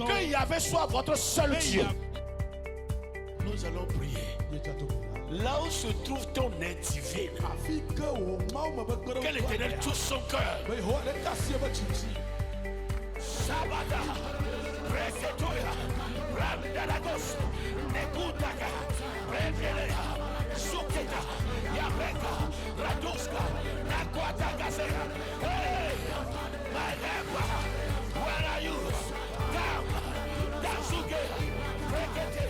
que Yahvé soit votre seul Dieu. Nous allons prier. Là où se trouve ton aide divine, que l'Éternel touche son cœur. Sabada, Reketoya, Ramdalagos, Nekutaka, Revelea, Suketa, Yabeka, Raduska, Nakwatagazera. Hey, my helper, where are you? Come, Dansuke, Rekete.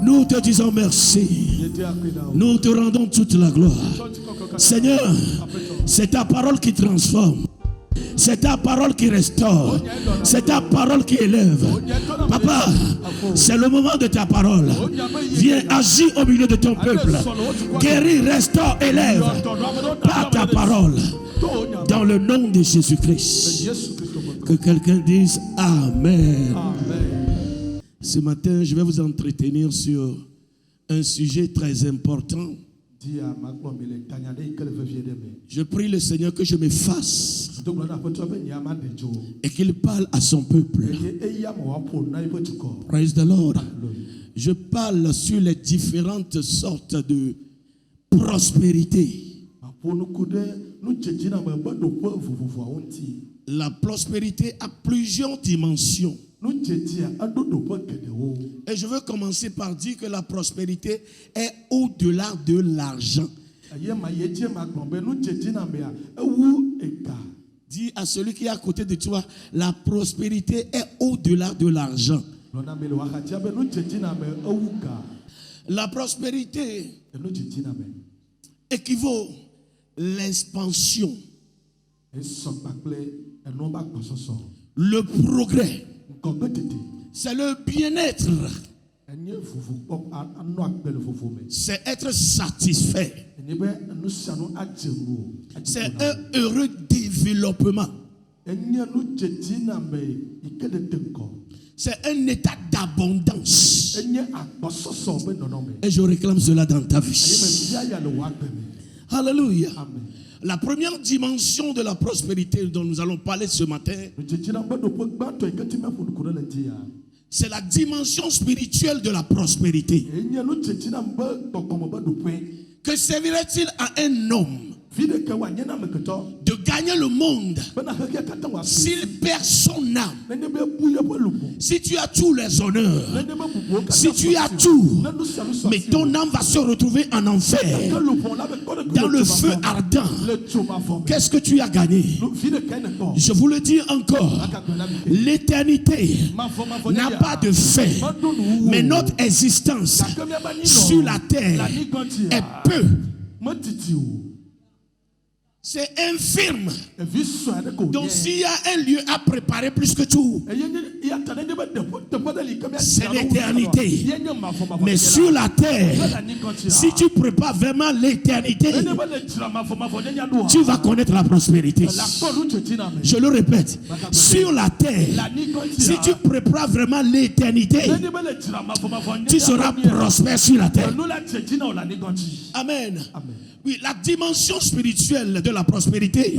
Nous te disons merci. Nous te rendons toute la gloire. Seigneur, c'est ta parole qui transforme. C'est ta parole qui restaure. C'est ta parole qui élève. Papa, c'est le moment de ta parole. Viens agir au milieu de ton peuple. Guéris, restaure, élève par ta parole. Dans le nom de Jésus-Christ. Que quelqu'un dise Amen. Ce matin, je vais vous entretenir sur un sujet très important. Je prie le Seigneur que je m'efface et qu'il parle à son peuple. Praise the Lord. Je parle sur les différentes sortes de prospérité. La prospérité a plusieurs dimensions. Et je veux commencer par dire que la prospérité est au-delà de l'argent. Dis à celui qui est à côté de toi, la prospérité est au-delà de l'argent. La prospérité équivaut à l'expansion, le progrès. C'est le bien-être. C'est être satisfait. C'est un heureux développement. C'est un état d'abondance. Et je réclame cela dans ta vie. Alléluia. La première dimension de la prospérité dont nous allons parler ce matin, c'est la dimension spirituelle de la prospérité. Que servirait-il à un homme de gagner le monde s'il perd son âme? Si tu as tous les honneurs, si tu as tout, mais ton âme va se retrouver en enfer, dans le feu ardent, qu'est-ce que tu as gagné? Je vous le dis encore, l'éternité n'a pas de fin, mais notre existence sur la terre est peu. C'est infirme. Donc s'il y a un lieu à préparer plus que tout, c'est l'éternité. Mais sur la terre, si tu prépares vraiment l'éternité, tu vas connaître la prospérité. Je le répète, sur la terre, si tu prépares vraiment l'éternité, tu seras prospère sur la terre. Amen. Oui, la dimension spirituelle de la prospérité,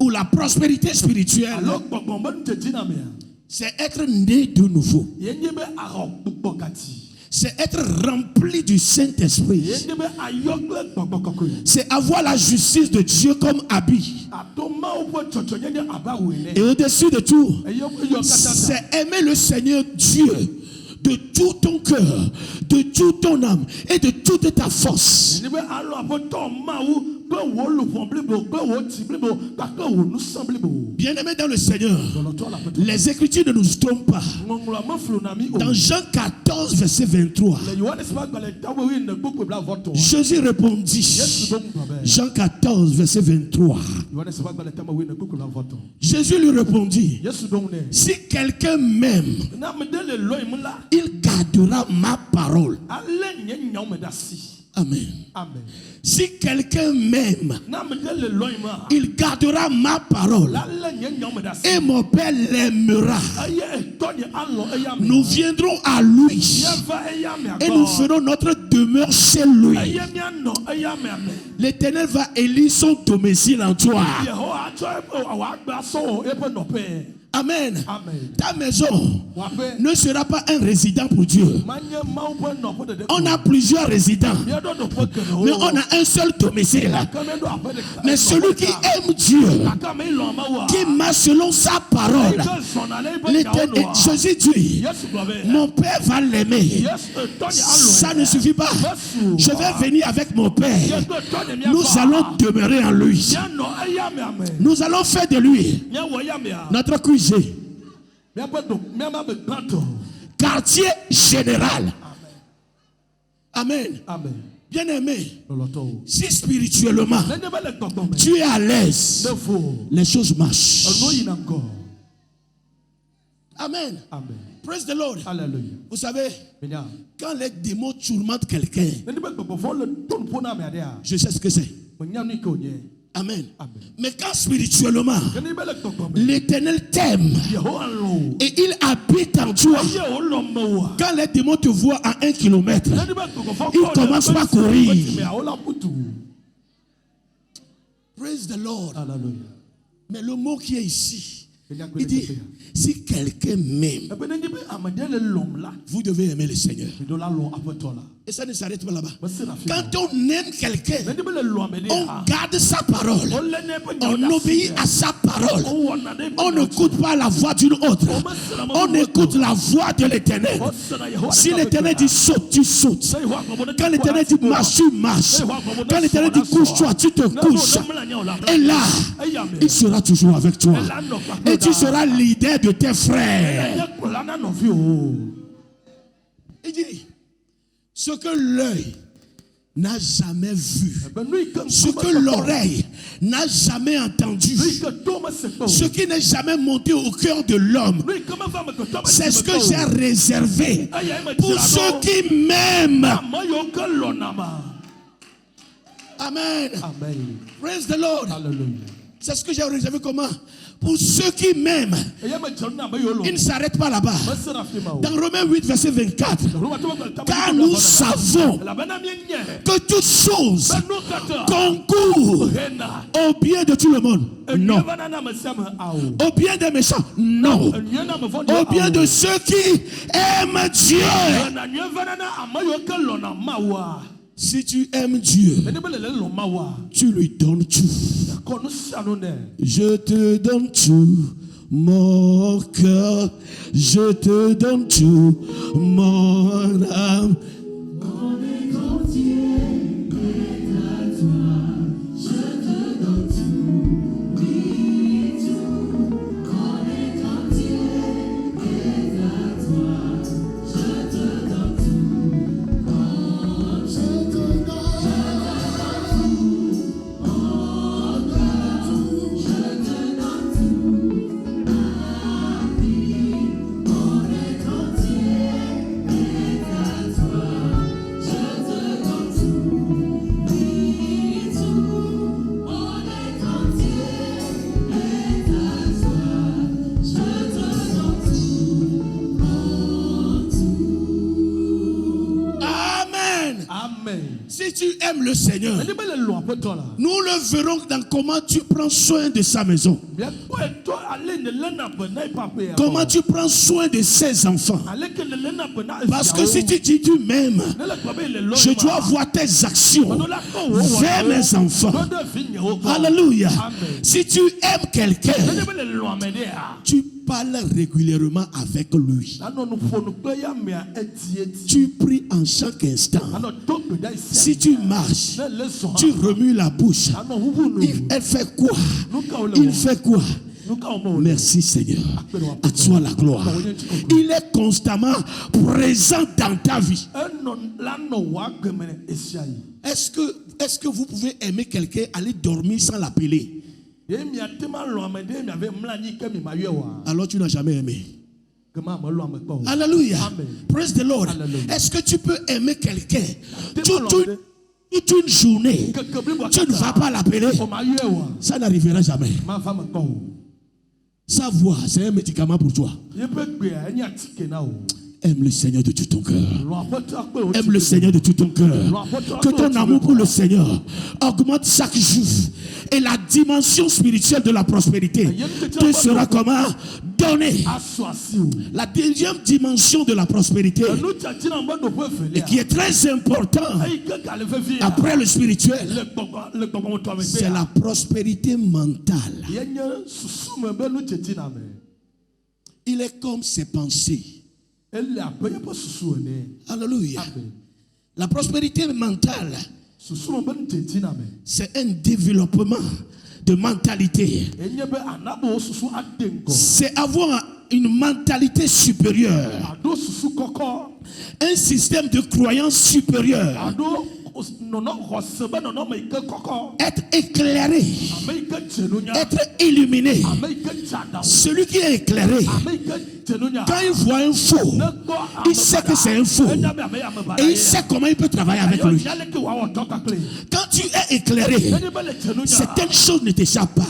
ou la prospérité spirituelle, c'est être né de nouveau. C'est être rempli du Saint-Esprit. C'est avoir la justice de Dieu comme habit. Et au-dessus de tout, c'est aimer le Seigneur Dieu de tout ton cœur, de toute ton âme et de toute ta force. Bien-aimés dans le Seigneur, les Écritures ne nous trompent pas. Dans Jean 14, verset 23, Jésus répondit. Jean 14, verset 23. Jésus lui répondit, si quelqu'un m'aime, il gardera ma parole. Amen. Si quelqu'un m'aime, il gardera ma parole et mon Père l'aimera. Nous viendrons à lui et nous ferons notre demeure chez lui. L'Éternel va élire son domicile en toi. Amen. Ta maison ne sera pas un résident pour Dieu. On a plusieurs résidents, mais on a un seul domicile. Mais celui qui aime Dieu, qui marche selon sa parole, Jésus dit, mon Père va l'aimer. Ça ne suffit pas. Je vais venir avec mon Père. Nous allons demeurer en lui. Nous allons faire de lui notre QG. Quartier général. Amen. Bien aimé, si spirituellement tu es à l'aise, les choses marchent. Amen. Praise the Lord. Vous savez, quand les démons tourmentent quelqu'un, je sais ce que c'est. Amen. Mais quand spirituellement l'Éternel t'aime et il habite en toi, quand les démons te voient à 1 kilomètre, ils commencent pas à courir. Praise the Lord. Mais le mot qui est ici, il dit, si quelqu'un m'aime, vous devez aimer le Seigneur. Et ça ne s'arrête pas là-bas. Quand on aime quelqu'un, on garde sa parole. On obéit à sa parole. On n'écoute pas la voix d'une autre. On écoute la voix de l'Éternel. Si l'Éternel dit saute, tu sautes. Quand l'Éternel dit marche, tu marches. Quand l'Éternel dit couche-toi, tu te couches. Et là, il sera toujours avec toi. Et tu seras leader de tes frères. Il dit, ce que l'œil n'a jamais vu, ce que l'oreille n'a jamais entendu, ce qui n'est jamais monté au cœur de l'homme, c'est ce que j'ai réservé pour ceux qui m'aiment. Amen. Praise the Lord. C'est ce que j'ai réservé comment? Pour ceux qui m'aiment. Il ne s'arrête pas là-bas. Dans Romains 8, verset 24. Car nous savons que toutes choses concourent au bien de tout le monde. Non. Au bien des méchants. Non. Au bien de ceux qui aiment Dieu. Si tu aimes Dieu, tu lui donnes tout. Je te donne tout, mon cœur. Je te donne tout, mon âme. Mon entier est à toi. Je te donne tout, oui tout. Mon entier est à toi. Je te donne tout. Si tu aimes le Seigneur, nous le verrons dans comment tu prends soin de sa maison. Comment tu prends soin de ses enfants. Parce que si tu dis tu m'aimes, je dois voir tes actions vers mes enfants. Alléluia. Si tu aimes quelqu'un, tu parles régulièrement avec lui. Tu pries en chaque instant. Si tu marches, tu remues la bouche. Elle fait quoi? Il fait quoi? Merci Seigneur. À toi la gloire. Il est constamment présent dans ta vie. Est-ce que vous pouvez aimer quelqu'un, aller dormir sans l'appeler? Alors tu n'as jamais aimé. Alléluia. Praise the Lord. Est-ce que tu peux aimer quelqu'un toute une journée, tu ne vas pas l'appeler? Ça n'arrivera jamais. Sa voix, c'est un médicament pour toi. Aime le Seigneur de tout ton cœur. Aime le Seigneur de tout ton cœur. Que ton amour pour le Seigneur augmente chaque jour. Et la dimension spirituelle de la prospérité te sera comment? Donnée. La deuxième dimension de la prospérité, et qui est très important après le spirituel, c'est la prospérité mentale. Il est comme ses pensées. Alléluia. La prospérité mentale, c'est un développement de mentalité. C'est avoir une mentalité supérieure, un système de croyance supérieure, être éclairé, être illuminé. Celui qui est éclairé, quand il voit un faux, il sait que c'est un faux et il sait comment il peut travailler avec lui. Quand tu es éclairé, certaines choses ne t'échappent pas.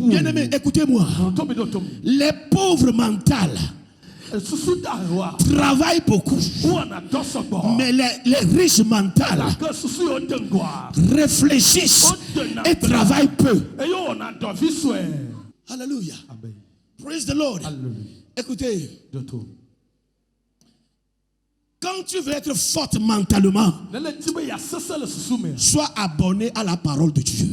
Bien aimé, écoutez-moi. Les pauvres mentales travaillent beaucoup, mais les riches mentales réfléchissent et travaillent peu. Alléluia. Praise the Lord. Écoutez, quand tu veux être forte mentalement, sois abonné à la parole de Dieu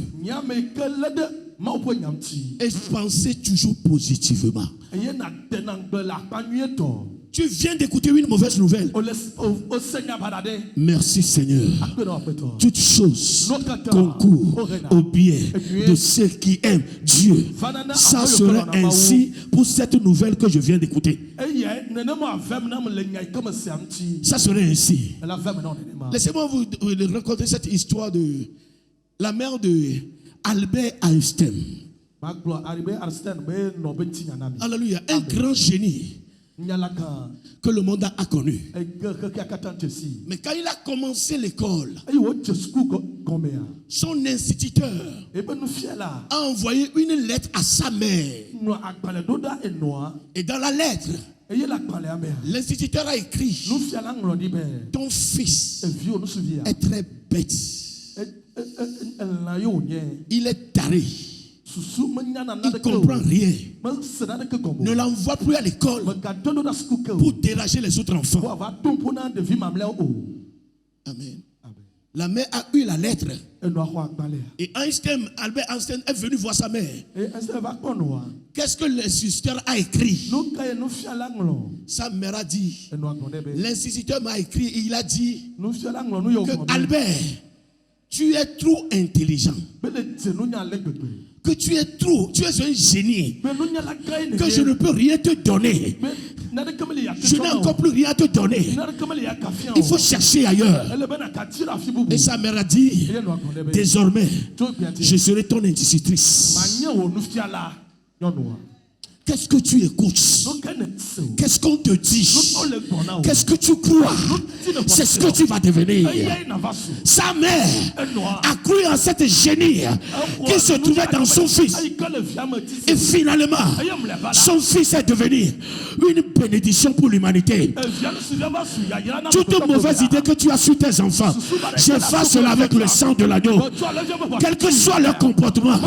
et pensez toujours positivement. Tu viens d'écouter une mauvaise nouvelle. Merci Seigneur. Toutes choses concourent au bien de ceux qui aiment Dieu. Ça serait ainsi pour cette nouvelle que je viens d'écouter. Ça serait ainsi. Laissez-moi vous raconter cette histoire de la mère de Albert Einstein. Alléluia. Un grand génie que le monde a connu. Mais quand il a commencé l'école, son instituteur a envoyé une lettre à sa mère. Et dans la lettre, l'instituteur a écrit: ton fils est très bête. Il est taré. Il ne comprend rien. Ne l'envoie plus à l'école pour déranger les autres enfants. Amen. La mère a eu la lettre. Et Albert Einstein est venu voir sa mère. Qu'est-ce que l'instituteur a écrit? Sa mère a dit, l'instituteur m'a écrit et il a dit que Albert, tu es trop intelligent, que tu es un génie, que je ne peux rien te donner. Je n'ai encore plus rien à te donner. Il faut chercher ailleurs. Et sa mère a dit, désormais, je serai ton institutrice. Qu'est-ce que tu écoutes? Qu'est-ce qu'on te dit? Qu'est-ce que tu crois? C'est ce que tu vas devenir. Sa mère a cru en cette génie qui se trouvait dans son fils. Et finalement, son fils est devenu une bénédiction pour l'humanité. Toute mauvaise idée que tu as sur tes enfants, j'efface cela avec le sang de l'agneau. Quel que soit leur comportement,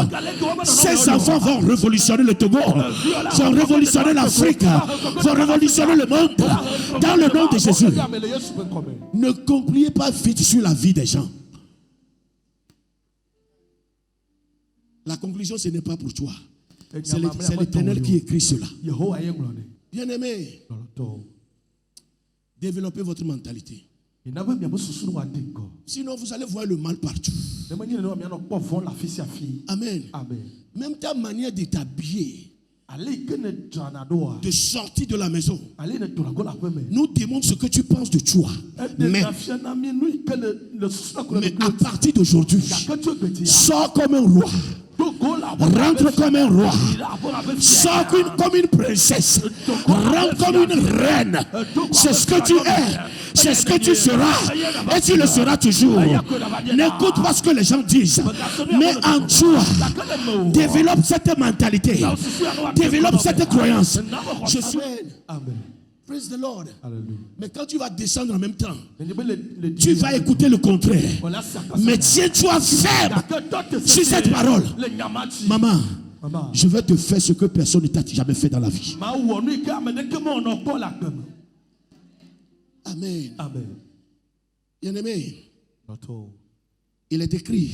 ces enfants vont révolutionner le Togo, vont révolutionner l'Afrique, vont révolutionner le monde, dans le nom de Jésus. Ne concluez pas vite sur la vie des gens. La conclusion, ce n'est pas pour toi. C'est l'Éternel qui écrit cela. Bien-aimé, développez votre mentalité. Sinon, vous allez voir le mal partout. Amen. Même ta manière de t'habiller, de sortir de la maison, nous démontre ce que tu penses de toi. Mais à partir d'aujourd'hui, sors comme un roi. Rentre comme un roi. Sors comme une princesse. Rentre comme une reine. C'est ce que tu es. C'est ce que tu seras. Et tu le seras toujours. N'écoute pas ce que les gens disent. Mais en toi, développe cette mentalité. Développe cette croyance. Je suis... Amen. Praise the Lord. Mais quand tu vas descendre en même temps, tu vas écouter le contraire. Mais tiens-toi ferme sur cette parole. Maman, je vais te faire ce que personne ne t'a jamais fait dans la vie. Amen. Bien-aimé, il est écrit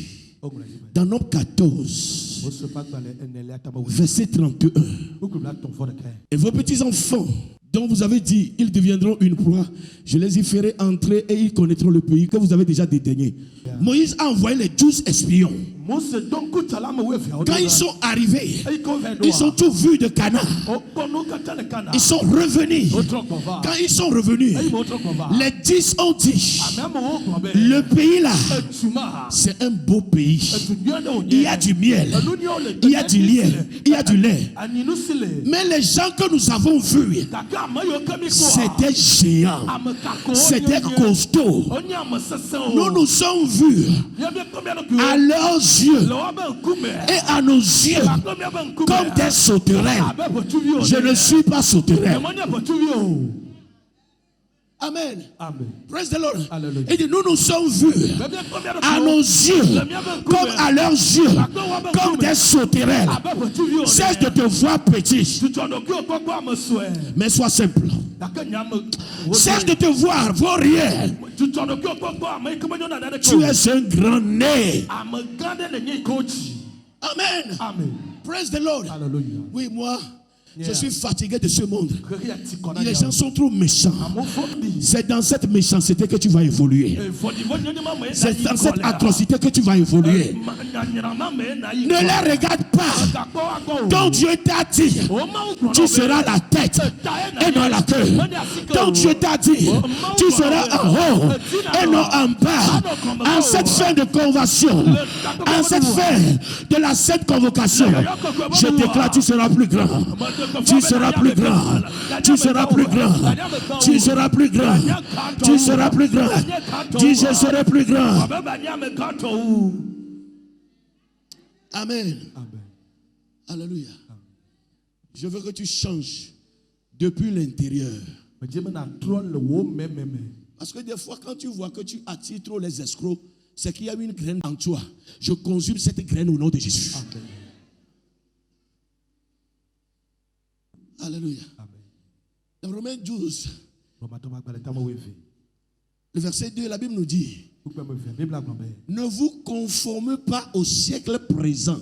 dans Nombre 14, verset 31. Et vos petits-enfants, dont vous avez dit, ils deviendront une proie, je les y ferai entrer et ils connaîtront le pays que vous avez déjà dédaigné. Moïse a envoyé les 12 espions. Quand ils sont arrivés, ils ont tout vu de Canaan. Ils sont revenus. Quand ils sont revenus, les 10 ont dit, le pays là, c'est un beau pays. Il y a du miel, il y a du lait, il y a du lait. Mais les gens que nous avons vus, c'était géant, c'était costaud. Nous nous sommes vus à leurs yeux et à nos yeux comme des sauterelles. Je ne suis pas sauterelle. Amen. Praise the Lord. Et dit, nous nous sommes vus à nos yeux comme à leurs yeux comme des sauterelles. Cesse de te voir petit, mais sois simple. Cesse de te voir vaurien. Tu es un grand nez. Amen. Praise the Lord. Oui, moi, je suis fatigué de ce monde. Les gens sont trop méchants. C'est dans cette méchanceté que tu vas évoluer. C'est dans cette atrocité que tu vas évoluer. Ne les regarde pas. Quand Dieu t'a dit, tu seras la tête et non la queue. Quand Dieu t'a dit, tu seras en haut et non en bas. En cette fin de convention, en cette fin de la sainte convocation, je déclare, tu seras plus grand. Tu seras plus grand. Tu seras plus grand. Tu seras plus grand. Tu seras plus grand. Dis, je serai plus grand. Amen. Alléluia. Je veux que tu changes depuis l'intérieur. Parce que des fois, quand tu vois que tu attires trop les escrocs, c'est qu'il y a une graine en toi. Je consume cette graine au nom de Jésus. Amen. Alléluia. Dans Romains 12, le verset 2, la Bible nous dit, ne vous conformez pas au siècle présent.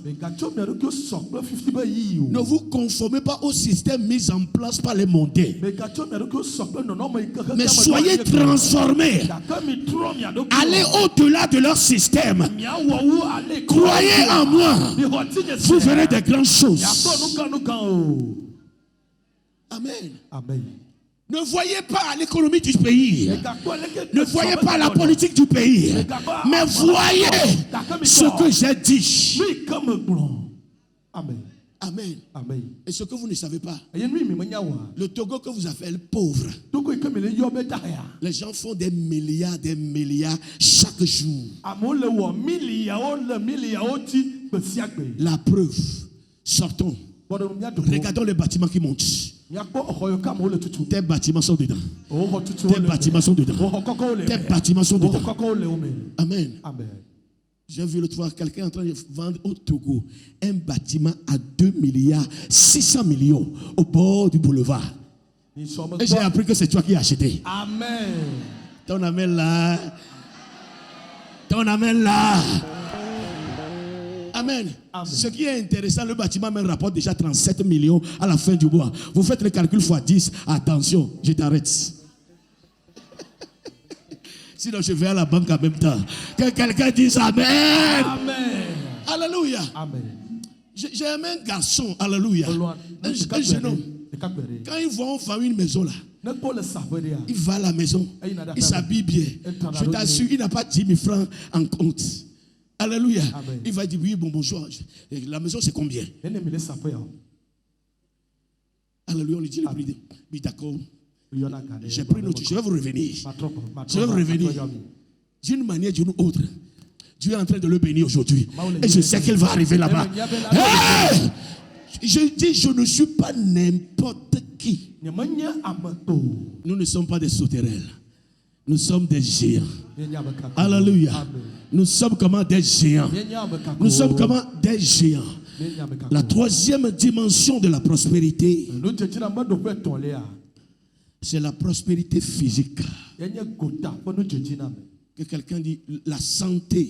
Ne vous conformez pas au système mis en place par les mondains. Mais soyez transformés. Allez au-delà de leur système. Croyez en moi. Vous verrez des grandes choses. Amen. Ne voyez pas l'économie du pays. Ne voyez pas la politique du pays. Mais voyez ce que j'ai dit. Amen. Et ce que vous ne savez pas, le Togo que vous appelez pauvre, les gens font des milliards chaque jour. La preuve, sortons. Regardons les bâtiments qui montent. Tes bâtiments sont dedans. Tes bâtiments sont dedans. Tes bâtiments sont dedans. Amen. J'ai vu l'autre fois quelqu'un en train de vendre au Togo un bâtiment à 2,6 milliards au bord du boulevard. Et j'ai appris que c'est toi qui as acheté. Amen. Ton amen là. Ton amen là. Amen. Ce qui est intéressant, le bâtiment même rapporte déjà 37 millions à la fin du mois. Vous faites le calcul x 10. Attention, je t'arrête. Sinon, je vais à la banque en même temps. Que quelqu'un dise Amen. Amen. Alléluia. Amen. J'ai aimé un garçon. Alléluia. Un jeune homme. Quand il voit une maison là, il va à la maison, il s'habille bien. Je t'assure, il n'a pas 10 000 francs en compte. Alléluia. Amen. Il va dire oui, bonjour. La maison c'est combien? Alléluia, on lui dit le prix. Oui, d'accord. J'ai pris notre. Je vais vous revenir. Je vais vous revenir. D'une manière ou d'une autre. Dieu est en train de le bénir aujourd'hui. Et je sais qu'il va arriver là-bas. Hey! Je dis, je ne suis pas n'importe qui. Nous ne sommes pas des sauterelles. Nous sommes des géants. Alléluia. Nous sommes comment des géants. Nous sommes comment des géants. La troisième dimension de la prospérité, c'est la prospérité physique. Que quelqu'un dit la santé,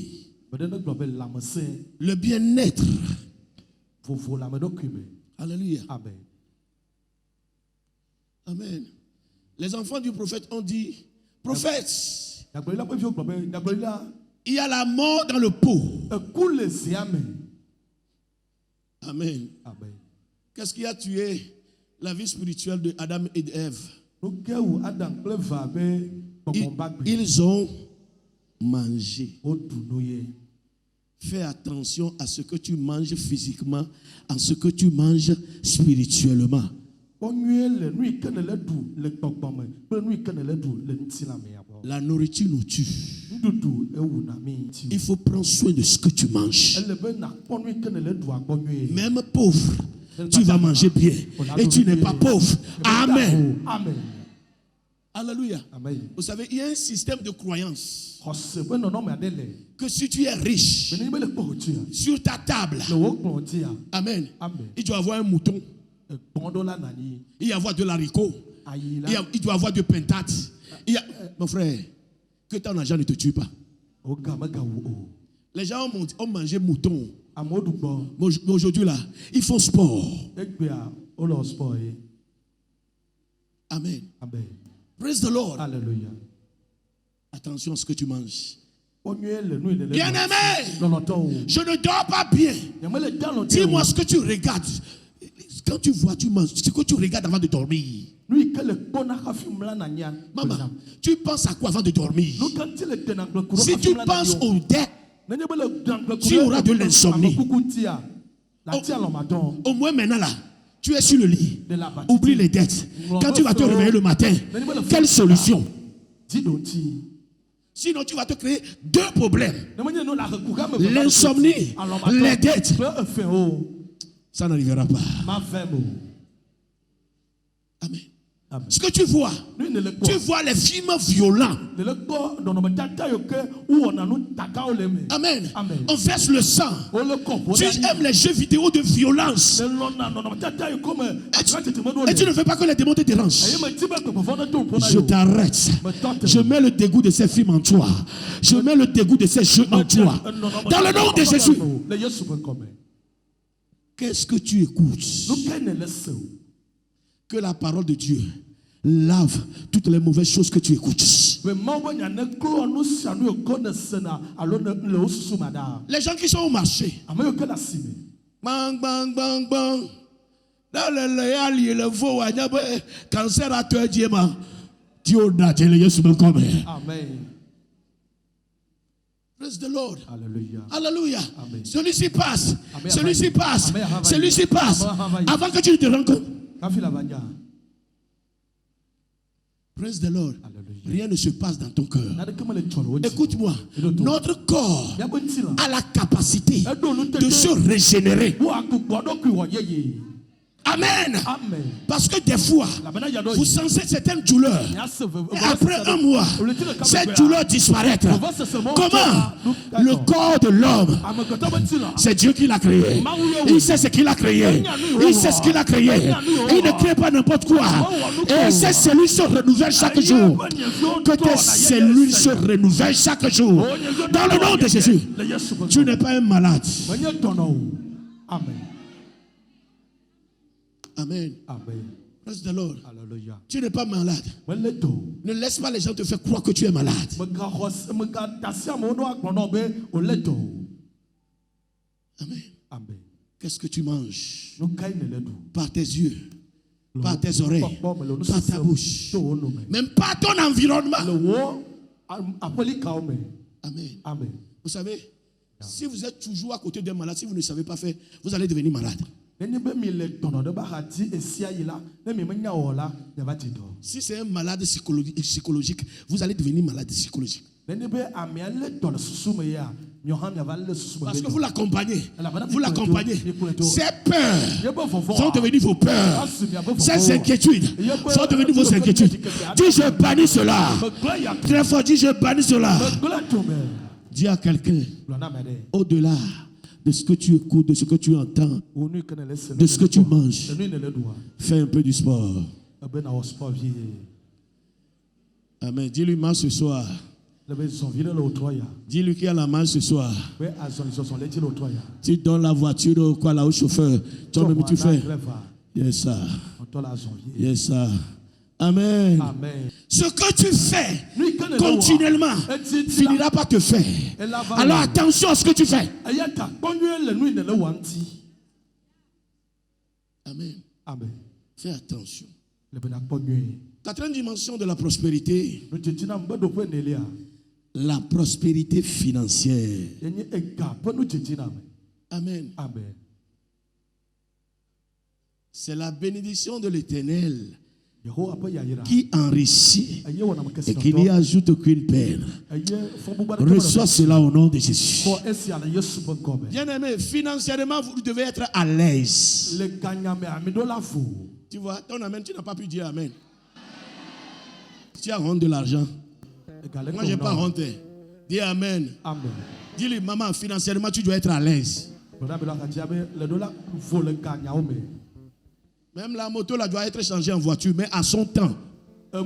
le bien-être. Alléluia. Amen. Amen. Les enfants du prophète ont dit, prophète, il y a la mort dans le pot. Amen. Amen. Qu'est-ce qui a tué la vie spirituelle de Adam et d'Ève? Ils ont mangé. Fais attention à ce que tu manges physiquement, à ce que tu manges spirituellement. La nourriture nous tue. Il faut prendre soin de ce que tu manges. Même pauvre, tu vas manger bien. Et tu n'es pas pauvre. Amen. Amen. Alléluia. Amen. Vous savez, il y a un système de croyance que si tu es riche, sur ta table, amen, il doit y avoir un mouton, il y avoir de l'haricot, il doit y avoir de pentate. Mon frère, que ton argent ne te tue pas. Les gens ont mangé mouton. Mais aujourd'hui là, ils font sport. Amen. Amen. Praise the Lord. Alléluia. Attention à ce que tu manges. Bien aimé, je ne dors pas bien. Dis-moi ce que tu regardes. Quand tu vois, tu manges. Ce que tu regardes avant de dormir. Maman, tu penses à quoi avant de dormir? Si tu penses au dette, tu auras de l'insomnie. Au moins maintenant là, tu es sur le lit. Oublie les dettes. Quand tu vas te réveiller le matin, quelle solution? Sinon, tu vas te créer deux problèmes. L'insomnie, les dettes. Ça n'arrivera pas. Amen. Ce que tu vois les films violents. Amen. On verse le sang. Tu aimes les jeux vidéo de violence. Et tu ne veux pas que les démons te dérangent. Je t'arrête. Je mets le dégoût de ces films en toi. Je mets le dégoût de ces jeux en toi. Dans le nom de Jésus. Qu'est-ce que tu écoutes? Que la parole de Dieu lave toutes les mauvaises choses que tu écoutes. Les gens qui sont au marché, bang, bang, bang, bang. Cancer à toi, Dieu. Amen. Praise the Lord. Alléluia. Alléluia. Celui-ci passe. Amen. Celui-ci passe. Amen. Celui-ci passe. Amen. Avant que tu ne te rendes compte. Praise the Lord. Alléluia. Rien ne se passe dans ton cœur. Écoute-moi. Notre corps a la capacité de se régénérer. Amen. Amen. Parce que des fois, vous sentez certaines douleurs. Et après un mois, cette douleur disparaît. Comment? Le corps de l'homme, c'est Dieu qui l'a créé. Il sait ce qu'il a créé. Il sait ce qu'il a créé. Il ne crée pas n'importe quoi. Et ces cellules se renouvellent chaque jour. Que tes cellules se renouvellent chaque jour. Dans le nom de Jésus. Tu n'es pas un malade. Amen. Amen. Amen. Praise the Lord. Hallelujah. Tu n'es pas malade. Ne laisse pas les gens te faire croire que tu es malade. Amen. Amen. Qu'est-ce que tu manges? Par tes yeux, par tes oreilles, par ta bouche, même par ton environnement. Amen. Amen. Vous savez, si vous êtes toujours à côté d'un malade, si vous ne savez pas faire, vous allez devenir malade. Si c'est un malade psychologique, vous allez devenir malade psychologique. Parce que vous l'accompagnez. Vous l'accompagnez. Ces peurs sont devenues vos peurs. Ces inquiétudes sont devenues vos inquiétudes. Dis je bannis cela. Très fort, dis je bannis cela. Dis à quelqu'un, au-delà de ce que tu écoutes, de ce que tu entends, de ce que tu manges, fais un peu du sport. Amen. Dis-lui marche ce soir. Dis-lui qu'il y a la marche ce soir. Tu donnes la voiture quoi, là, au chauffeur. Toi-même tu fais. Yes, sir. Yes, sir. Amen. Amen. Ce que tu fais continuellement finira par te faire. Alors attention à ce que tu fais. Amen. Amen. Fais attention. Quatrième dimension de la prospérité. La prospérité financière. Amen. Amen. C'est la bénédiction de l'Éternel qui enrichit et qui n'y ajoute aucune peine. Reçois cela au nom de Jésus. Bien aimé, financièrement, vous devez être à l'aise. Tu vois, ton amen, tu n'as pas pu dire amen. Tu as honte de l'argent. Moi, je n'ai pas honte. Dis amen. Amen. Dis-lui, maman, financièrement, tu dois être à l'aise. Même la moto là doit être changée en voiture, mais à son temps. Oh,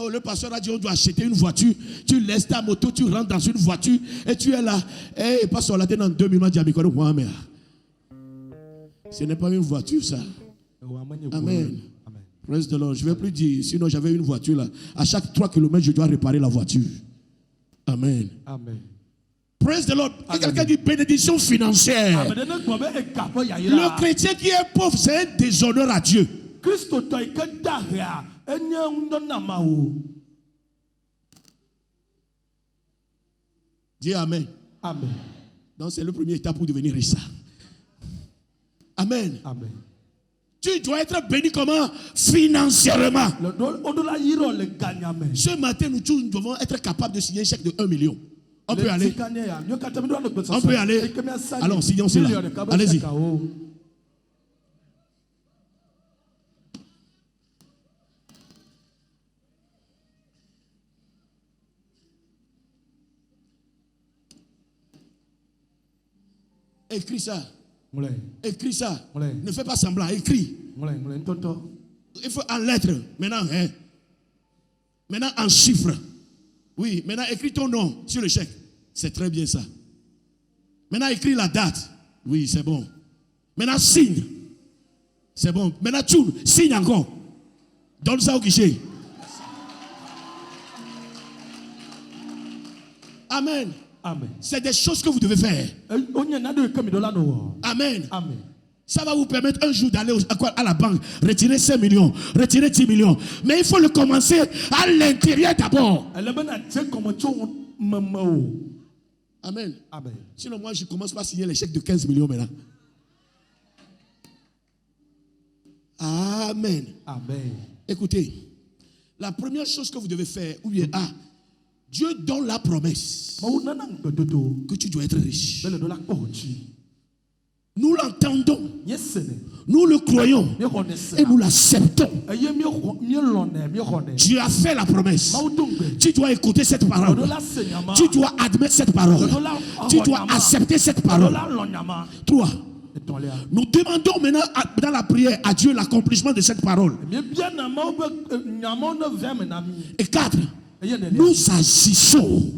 le pasteur a dit on doit acheter une voiture. Tu laisses ta moto, tu rentres dans une voiture et tu es là. Eh, pasteur, là, tu es dans 2 minutes. Ce n'est pas une voiture, ça. Amen. Praise the Lord. Je ne vais plus dire, sinon j'avais une voiture là. À chaque 3 km, je dois réparer la voiture. Amen. Amen. Praise the Lord. Et quelqu'un dit bénédiction financière. Le chrétien qui est pauvre, c'est un déshonneur à Dieu. Dis amen. Amen. Donc c'est le premier étape pour devenir riche. Amen. Amen. Tu dois être béni comment? Financièrement. Ce matin, nous tous devons être capables de signer un chèque de 1 million. On peut aller. On peut aller. Allons, signons cela. Allez-y. Écris ça. Écris ça. Ne fais pas semblant. Écris. Il faut en lettres. Maintenant, hein. Maintenant en chiffres. Oui, maintenant écris ton nom sur le chèque. C'est très bien ça. Maintenant écris la date. Oui, c'est bon. Maintenant signe. C'est bon. Maintenant tu signe encore. Donne ça au guichet. Amen. Amen. C'est des choses que vous devez faire. Amen. Amen. Ça va vous permettre un jour d'aller à la banque, retirer 5 millions, retirer 10 millions. Mais il faut le commencer à l'intérieur d'abord. Amen. Amen. Sinon, moi, je commence par signer les chèques de 15 millions maintenant. Amen. Amen. Écoutez, la première chose que vous devez faire, ou bien, Dieu donne la promesse que tu dois être riche. Nous l'entendons Nous le croyons et nous l'acceptons. Tu as fait la promesse. Tu dois écouter cette parole. Tu dois admettre cette parole. Tu dois accepter cette parole. 3. Nous demandons maintenant dans la prière à Dieu l'accomplissement de cette parole. Et 4. Nous agissons.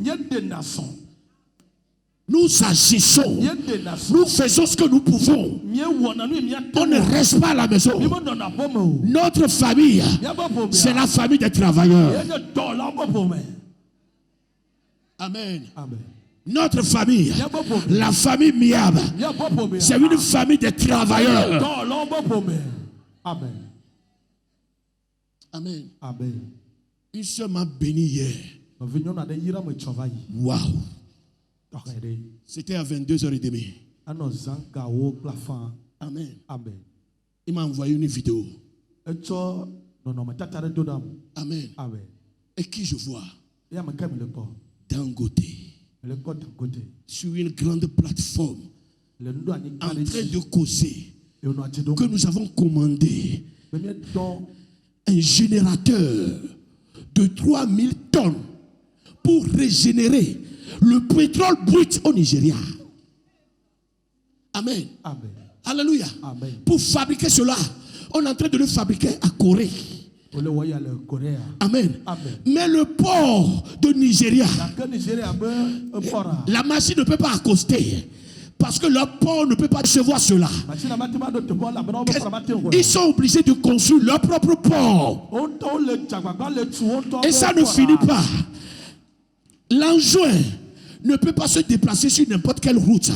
Nous agissons. Nous faisons ce que nous pouvons. On ne reste pas à la maison. Notre famille, c'est la famille des travailleurs. Amen. Notre famille, la famille Miab, c'est une famille des travailleurs. Amen. Amen. Une sœur m'a béni hier. Waouh. C'était à 22h30. Amen. Il m'a envoyé une vidéo. Amen. Et qui je vois? Dangote. Sur une grande plateforme. En train de causer que nous avons commandé un générateur de 3000 tonnes pour régénérer le pétrole brut au Nigeria. Amen. Alléluia. Pour fabriquer cela, on est en train de le fabriquer à Corée. Amen. Mais le port de Nigeria, la machine ne peut pas accoster. Parce que leur port ne peut pas recevoir cela. Ils sont obligés de construire leur propre port. Et ça ne finit pas. L'engin ne peut pas se déplacer sur n'importe quelle route.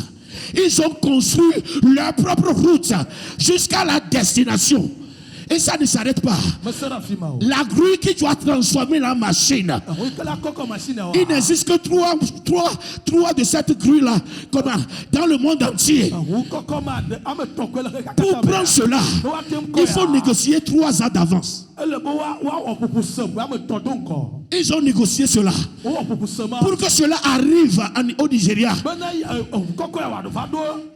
Ils ont construit leur propre route jusqu'à la destination. Et ça ne s'arrête pas. La grue qui doit transformer la machine. Il n'existe que trois de cette grue-là dans le monde entier. Pour prendre cela, il faut négocier 3 ans d'avance. Ils ont négocié cela. Pour que cela arrive au Nigeria,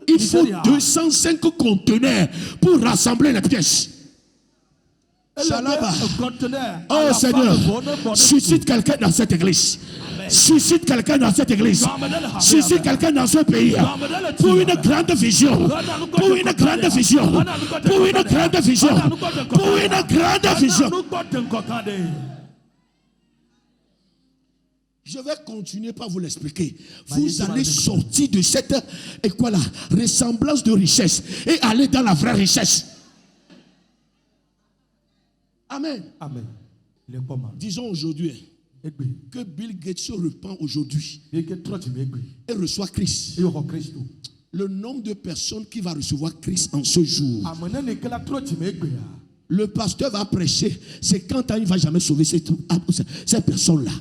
il faut 205 conteneurs pour rassembler les pièces. Shalaba. Oh Seigneur, suscite quelqu'un dans cette église. Suscite quelqu'un dans cette église. Suscite quelqu'un dans ce pays. Pour une grande vision. Pour une grande vision. Pour une grande vision. Pour une grande vision. Je vais continuer par vous l'expliquer. Vous allez sortir de cette ressemblance de richesse et aller dans la vraie richesse. Amen. Disons aujourd'hui que Bill Gates se repent aujourd'hui et reçoit Christ. Le nombre de personnes qui va recevoir Christ en ce jour. Le pasteur va prêcher. C'est quand il ne va jamais sauver ces personnes-là.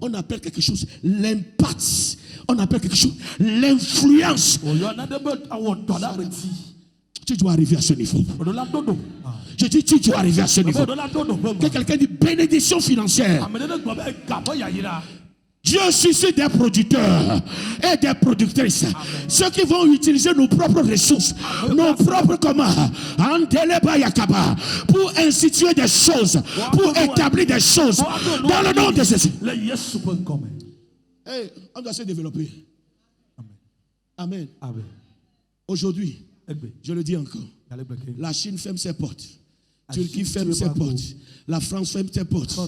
On appelle quelque chose l'impact. On appelle quelque chose l'influence. Tu dois arriver à ce niveau. Je dis, tu dois arriver à ce niveau. Que quelqu'un dit bénédiction financière. Dieu suscite des producteurs et des productrices. Ceux qui vont utiliser nos propres ressources, nos propres pour instituer des choses, pour établir des choses dans le nom de Jésus. Hey, on doit se développer. Amen. Aujourd'hui, je le dis encore, la Chine ferme ses portes, Turquie ferme ses portes, la France ferme ses portes,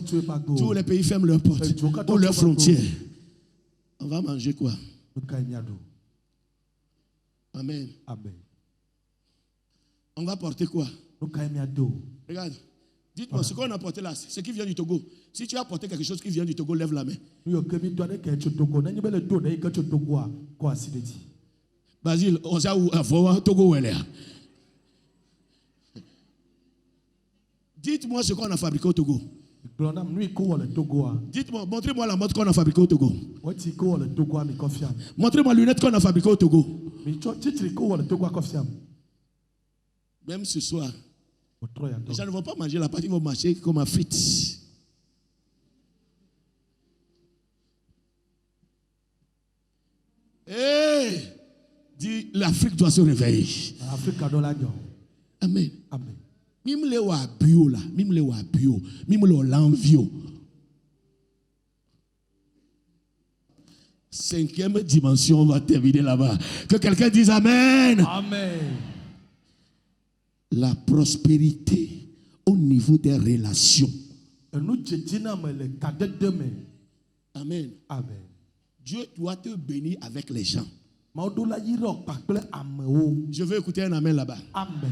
tous les pays ferment leurs portes ou leurs frontières. On va manger quoi? Amen. On va porter quoi? Regarde, dites-moi ce qu'on a porté là, ce qui vient du Togo. Si tu as porté quelque chose qui vient du Togo, lève la main. Basile, on sait où Togo est là. Dites-moi ce qu'on a fabriqué au Togo. Dites-moi, montrez-moi la montre qu'on a fabriquée au Togo. Montrez-moi les lunettes qu'on a fabriquées au Togo. Même ce soir, les gens ne vont pas manger la pâte, ils vont marcher comme à frites. Dis, l'Afrique doit se réveiller. Amen. Amen. Mime le wa bio là, mime le wa bio, mime le l'envio. 5e dimension, on va terminer là-bas. Que quelqu'un dise Amen. Amen. La prospérité au niveau des relations. Amen. Amen. Dieu doit te bénir avec les gens. Je veux écouter un Amen là-bas. Amen.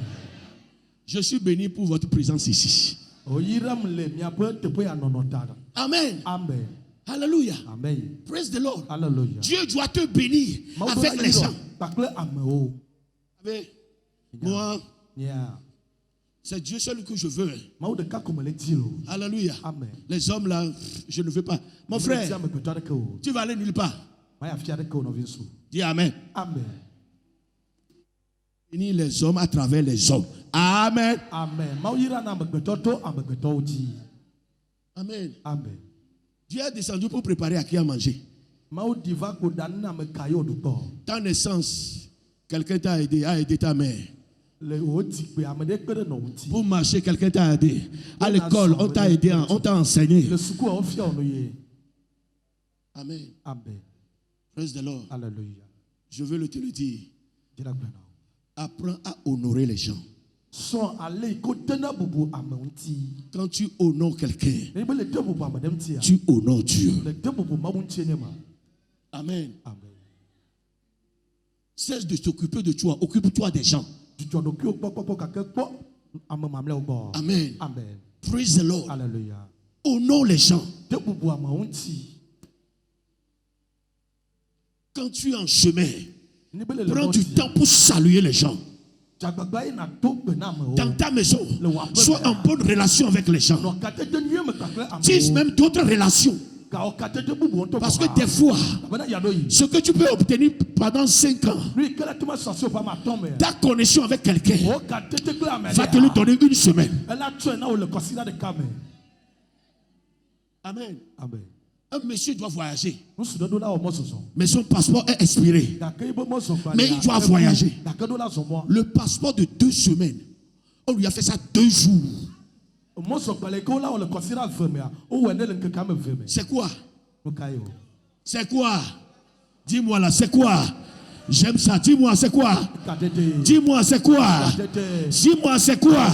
Je suis béni pour votre présence ici. Amen. Amen. Alléluia. Amen. Praise the Lord. Hallelujah. Dieu doit te bénir avec les gens. Moi, c'est Dieu seul que je veux. Alléluia. Amen. Les hommes là, je ne veux pas. Mon frère, tu vas aller nulle part. Dis Amen. Amen. Bénis les hommes à travers les hommes. Amen. Amen. Amen. Amen. Dieu est descendu pour préparer à qui à manger. Ta naissance, quelqu'un t'a aidé, a aidé ta mère. Pour marcher, quelqu'un t'a aidé. À l'école, on t'a aidé, on t'a enseigné. Amen. Amen. Praise the Lord. Hallelujah. Je veux te le dire. Apprends à honorer les gens. Quand tu honores quelqu'un, tu honores Dieu. Amen. Amen. Cesse de t'occuper de toi. Occupe-toi des gens. Amen. Amen. Praise the Lord. Hallelujah. Honore les gens. Quand tu es en chemin, prends du temps pour saluer les gens. Dans ta maison, sois en bonne relation avec les gens. Tisse même d'autres relations. Parce que des fois, ce que tu peux obtenir pendant 5 ans, ta connexion avec quelqu'un va te le donner une semaine. Amen. Amen. Un monsieur doit voyager, mais son passeport est expiré. Mais il doit voyager. Le passeport de 2 semaines, on lui a fait ça 2 jours. C'est quoi? C'est quoi? Dis-moi là, c'est quoi? J'aime ça. Dis-moi, c'est quoi? Dis-moi, c'est quoi? Dis-moi, c'est quoi?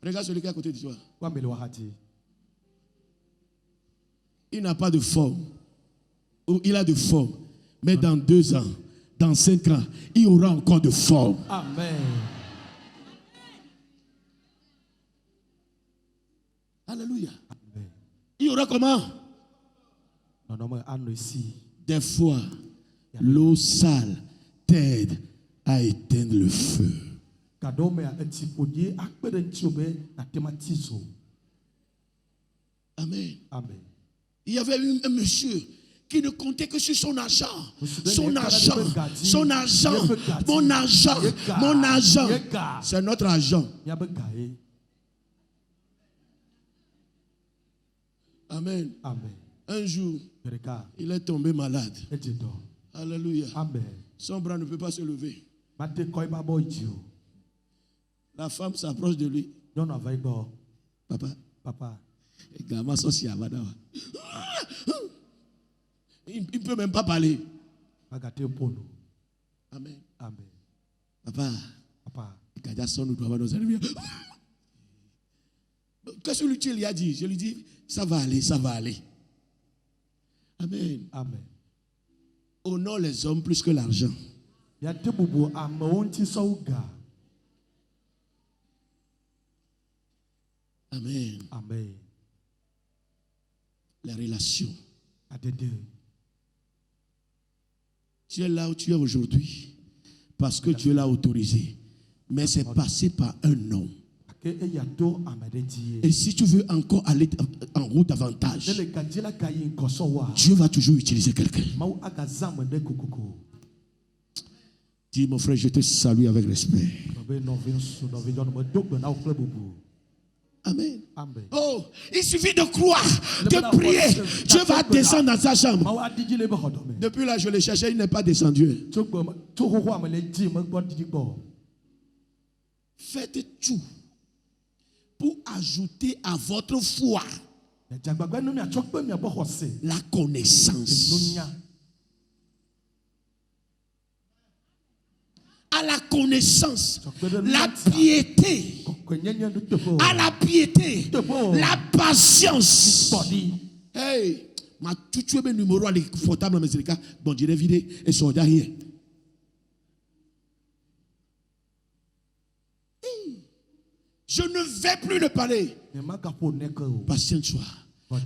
Regarde celui qui est à côté de toi. Il n'a pas de forme. Ou il a de forme. Mais dans 2 ans, dans 5 ans, il aura encore de forme. Amen. Alléluia. Amen. Il y aura comment? Des fois, l'eau sale t'aide à éteindre le feu. Amen. Amen. Il y avait un monsieur qui ne comptait que sur son argent. Son argent. Son argent. Mon argent. Mon argent. C'est notre argent. Amen. Amen. Un jour, il est tombé malade. Alléluia. Amen. Son bras ne peut pas se lever. La femme s'approche de lui. Papa. Papa. Il ne peut même pas parler. Amen. Amen. Papa. Papa. Qu'est-ce que tu lui as dit? Je lui dis, ça va aller, ça va aller. Amen. Amen. Honore les hommes plus que l'argent. Amen. Amen. Les relations. Tu es là où tu es aujourd'hui parce que Dieu l'a autorisé. Mais c'est passé par un homme. Et si tu veux encore aller en route davantage, Dieu va toujours utiliser quelqu'un. Dis mon frère, je te salue avec respect. Amen. Amen. Oh, il suffit de croire, de prier. Dieu va descendre dans sa chambre. Depuis là, je l'ai cherché, il n'est pas descendu. Faites tout pour ajouter à votre foi la connaissance. À la connaissance, la piété, à la piété, la patience. Hey, ma tout le numéro à l'écoutable, mais c'est le cas. Bon, je l'ai vidé et son derrière. Je ne vais plus le parler. Patience soit.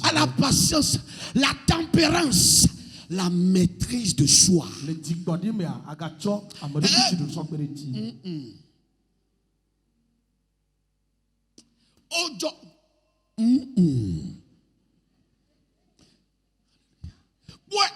À la patience, la tempérance, la maîtrise de soi. Ouais.